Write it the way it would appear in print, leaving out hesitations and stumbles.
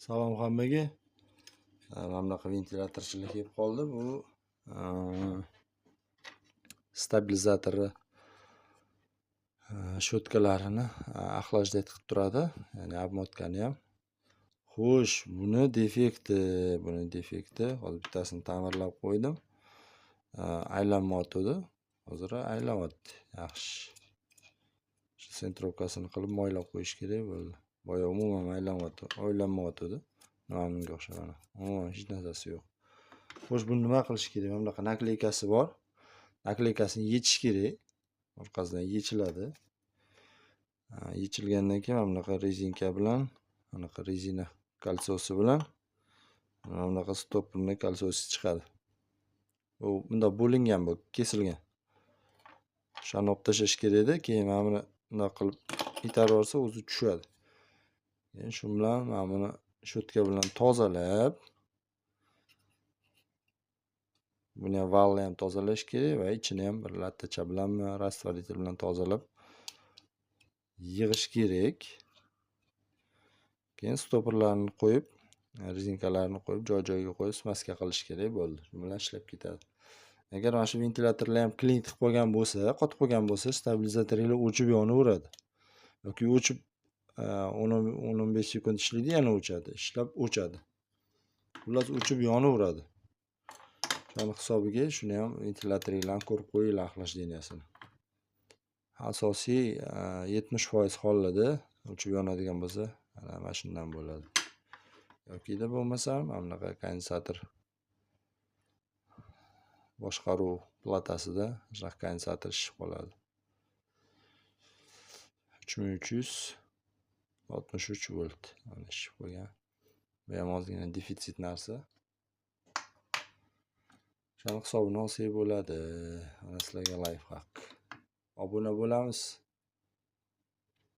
Salom hammaga. Mana bunaqa ventilyatorchilik kelib qoldi. Bu stabilizatori shotkalarini axlashda qilib turadi. Ya'ni obmotkani ham. Xo'sh, buni defekti. Hozir bittasini ta'mirlab qo'ydim. Aylanmayotdi. Hozir aylanyapti. Yaxshi. Shu sentrovkasini qilib moylab qo'yish kerak bo'ldi. Boya umuman aylanmayotdi. Nimanga o'xshab mana. Hech narsasi yo'q. Xo'sh, buni nima qilish kerak? Mana bunaqa nakleykasi bor. Nakleykasini yechish kerak. Orqasidan yechiladi. Yechilgandan keyin mana bunaqa rezinka bilan, bunaqa rezina kalsosi bilan mana bunaqa stopperning kalsosi chiqadi. Bu bunda bo'lingan, bu kesilgan. Shuni olib tashlash kerak-da, keyin mana buni bunday qilib itarib olsa o'zi tushadi. Keyin shu bilan mana buni shotka bilan tozalab, buni ham valni ham tozalash kerak va ichini ham bir lattacha bilanmi, rastvorитель bilan tozalab yig'ish kerak. Keyin stopperlarni qo'yib, rezinkalarni qo'yib, joy-joyiga qo'yib smaska qilish kerak bo'ldi. Shu bilan ishlab ketadi. Agar mana shu ventilyatorlar ham klint qilib qolgan bo'lsa, qotib qolgan bo'lsa, stabilizatoringiz o'chib yonaveradi. Yoki o'chib 10-15 sekund ishlaydi, yana o'chadi, ishlab o'chadi. Xullas o'chib yonaveradi. Shuni hisobiga shuni ham ventilyatorlarni ko'rib qo'yinglar axlash liniyasini. Asosiy 70% holida o'chib yonadigan bo'lsa, mana shundan bo'ladi. Yoki-da bo'lmasa, mana bunaqa kondensator boshqaruv platasida shunaqa kondensator shishib qoladi. 3363 volt. Mana shishib qo'ygan. Bu ham ozgina defitsit narsa. Shuni hisobini olsak bo'ladi. Mana sizlarga lifehack. Obuna bo'lamiz.